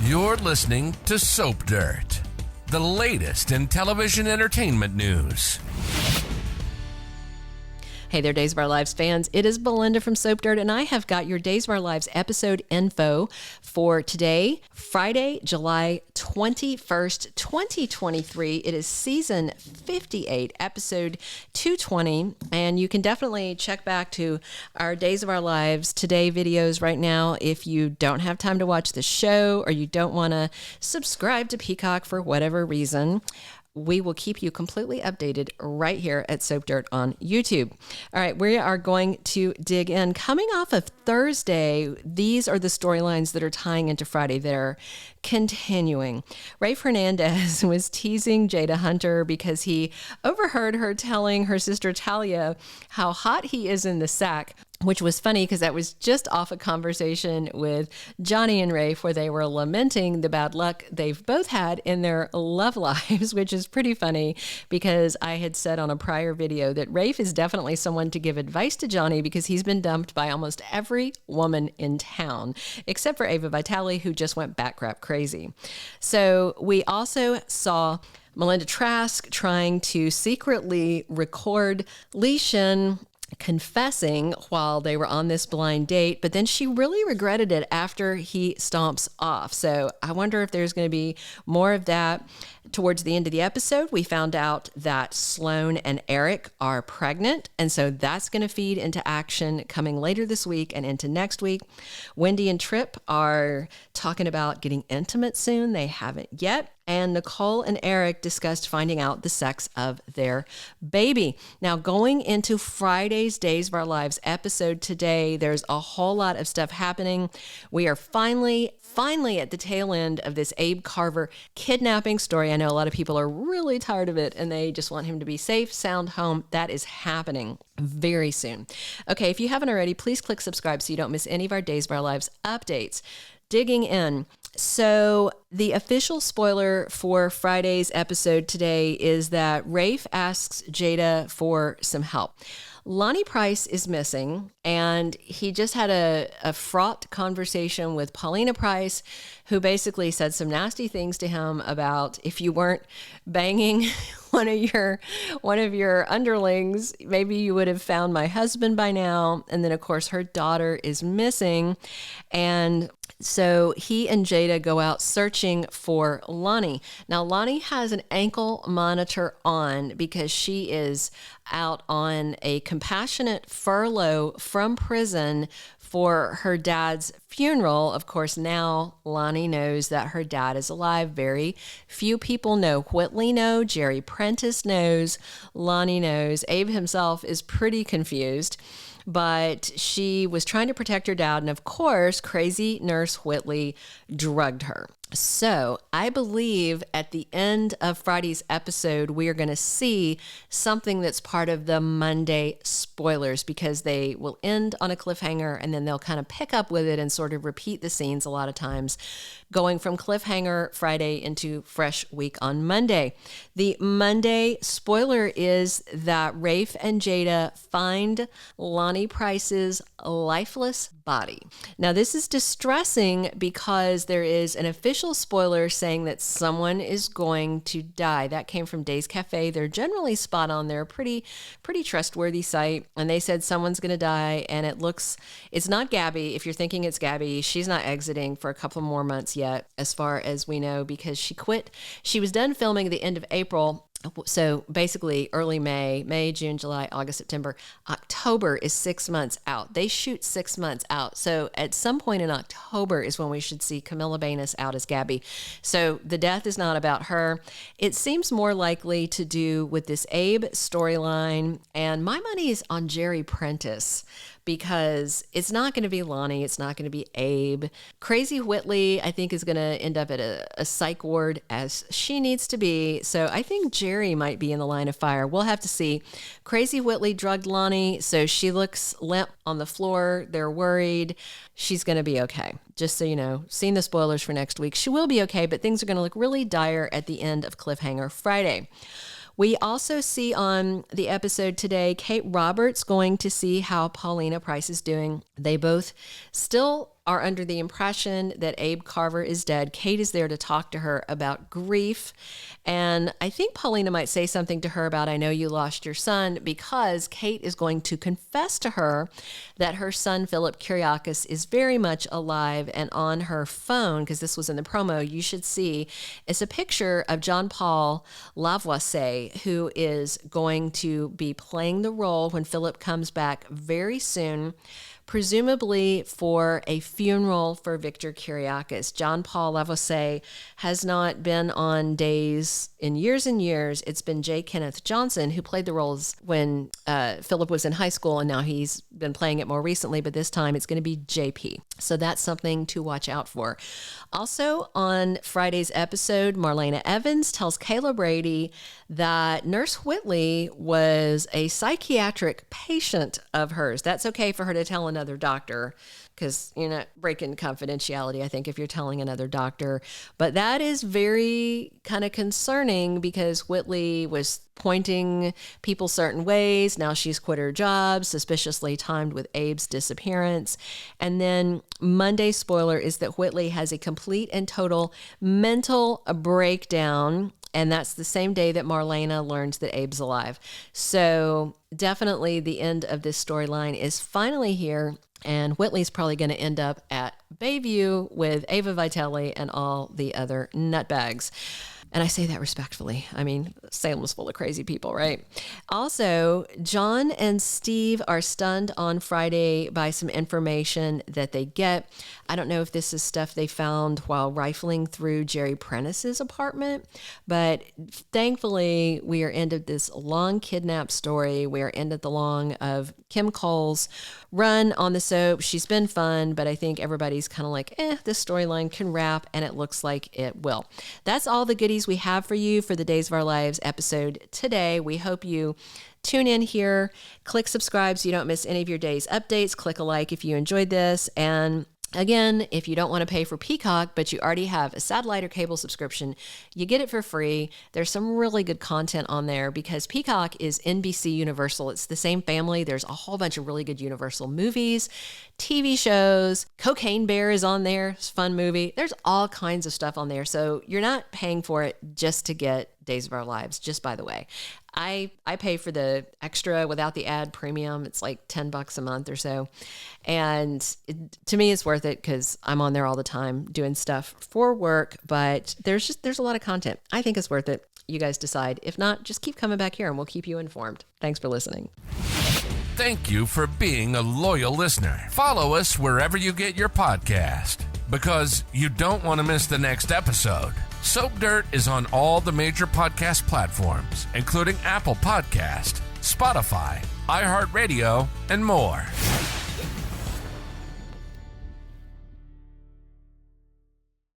You're listening to Soap Dirt, the latest in television entertainment news. Hey there, Days of Our Lives fans. It is Belinda from Soap Dirt, and I have got your Days of Our Lives episode info for today, Friday, July 21st, 2023. It is season 58, episode 220, and you can definitely check back to our Days of Our Lives Today videos right now if you don't have time to watch the show or you don't want to subscribe to Peacock for whatever reason. We will keep you completely updated right here at Soap Dirt on YouTube. All right, we are going to dig in. Coming off of Thursday, these are the storylines that are tying into Friday that are continuing. Rafe Hernandez was teasing Jada Hunter because he overheard her telling her sister Talia how hot he is in the sack, which was funny because that was just off a conversation with Johnny and Rafe where they were lamenting the bad luck they've both had in their love lives, which is pretty funny because I had said on a prior video that Rafe is definitely someone to give advice to Johnny because he's been dumped by almost every woman in town, except for Ava Vitale, who just went bat-crap crazy. So we also saw Melinda Trask trying to secretly record Lee Shin confessing while they were on this blind date, but then she really regretted it after he stomps off. So I wonder if there's going to be more of that. Towards the end of the episode, we found out that Sloan and Eric are pregnant, and so that's going to feed into action coming later this week and into next week. Wendy and Tripp are talking about getting intimate soon. They haven't yet. And Nicole and Eric discussed finding out the sex of their baby. Now, going into Friday's Days of Our Lives episode today, there's a whole lot of stuff happening. We are finally at the tail end of this Abe Carver kidnapping story. I know a lot of people are really tired of it and they just want him to be safe, sound home. That is happening very soon. Okay, if you haven't already, please click subscribe so you don't miss any of our Days of Our Lives updates. Digging in. So the official spoiler for Friday's episode today is that Rafe asks Jada for some help. Lani Price is missing, and he just had a fraught conversation with Paulina Price, who basically said some nasty things to him about if you weren't banging one of your underlings, maybe you would have found my husband by now. And then, of course, her daughter is missing, and so he and Jada go out searching for Lani. Now, Lani has an ankle monitor on because she is out on a compassionate furlough from prison for her dad's funeral. Of course, now Lani knows that her dad is alive. Very few people know. Whitley knows, Jerry Prentiss knows, Lani knows. Abe himself is pretty confused. But she was trying to protect her dad, and of course, crazy Nurse Whitley drugged her. So I believe at the end of Friday's episode, we are going to see something that's part of the Monday spoilers because they will end on a cliffhanger and then they'll kind of pick up with it and sort of repeat the scenes a lot of times, going from cliffhanger Friday into fresh week on Monday. The Monday spoiler is that Rafe and Jada find Lani Price's lifeless body. Now, this is distressing because there is an official spoiler saying that someone is going to die. That came from Days Cafe. They're generally spot on. They're a pretty trustworthy site. And they said someone's going to die. And it's not Gabby. If you're thinking it's Gabby, she's not exiting for a couple more months yet, as far as we know, because she quit. She was done filming at the end of April. So basically early May, June, July, August, September, October is 6 months out. They shoot 6 months out. So at some point in October is when we should see Camilla Banus out as Gabby. So the death is not about her. It seems more likely to do with this Abe storyline. And my money is on Jerry Prentiss, because it's not going to be Lani. It's not going to be Abe. Crazy Whitley, I think, is going to end up at a psych ward as she needs to be. So I think Jerry might be in the line of fire. We'll have to see. Crazy Whitley drugged Lani, so she looks limp on the floor. They're worried. She's going to be okay. Just so you know, seeing the spoilers for next week, she will be okay, but things are going to look really dire at the end of Cliffhanger Friday. We also see on the episode today, Kate Roberts going to see how Paulina Price is doing. They both still are under the impression that Abe Carver is dead, Kate is there to talk to her about grief. And I think Paulina might say something to her about, I know you lost your son, because Kate is going to confess to her that her son, Philip Kiriakis, is very much alive, and on her phone, because this was in the promo, you should see, is a picture of John Paul Lavoisier, who is going to be playing the role when Philip comes back very soon, presumably for a funeral for Victor Kiriakis. John Paul Lavoisier has not been on Days in years and years. It's been J. Kenneth Johnson, who played the roles when Philip was in high school, and now he's been playing it more recently, but this time it's going to be JP. So that's something to watch out for. Also on Friday's episode, Marlena Evans tells Kayla Brady that Nurse Whitley was a psychiatric patient of hers. That's okay for her to tell another doctor, because you're not breaking confidentiality, I think, if you're telling another doctor. But that is very kind of concerning, because Whitley was pointing people certain ways. Now she's quit her job, suspiciously timed with Abe's disappearance. And then Monday's spoiler is that Whitley has a complete and total mental breakdown. And that's the same day that Marlena learns that Abe's alive. So definitely the end of this storyline is finally here. And Whitley's probably going to end up at Bayview with Ava Vitelli and all the other nutbags. And I say that respectfully. I mean, Salem was full of crazy people, right? Also, John and Steve are stunned on Friday by some information that they get. I don't know if this is stuff they found while rifling through Jerry Prentiss's apartment, but thankfully we are into this long kidnap story. We are into the long of Kim Cole's run on the soap. She's been fun, but I think everybody's kind of like, this storyline can wrap, and it looks like it will. That's all the goodies we have for you for the Days of Our Lives episode today. We hope you tune in here, click subscribe so you don't miss any of your day's updates, click a like if you enjoyed this, and again, if you don't want to pay for Peacock, but you already have a satellite or cable subscription, you get it for free. There's some really good content on there, because Peacock is NBC Universal. It's the same family. There's a whole bunch of really good Universal movies, TV shows. Cocaine Bear is on there. It's a fun movie. There's all kinds of stuff on there. So you're not paying for it just to get Days of Our Lives, just by the way. I pay for the extra without the ad premium. It's like $10 a month or so. And to me, it's worth it because I'm on there all the time doing stuff for work, but there's a lot of content. I think it's worth it. You guys decide. If not, just keep coming back here and we'll keep you informed. Thanks for listening. Thank you for being a loyal listener. Follow us wherever you get your podcast, because you don't want to miss the next episode. Soap Dirt is on all the major podcast platforms, including Apple Podcast, Spotify, iHeartRadio, and more.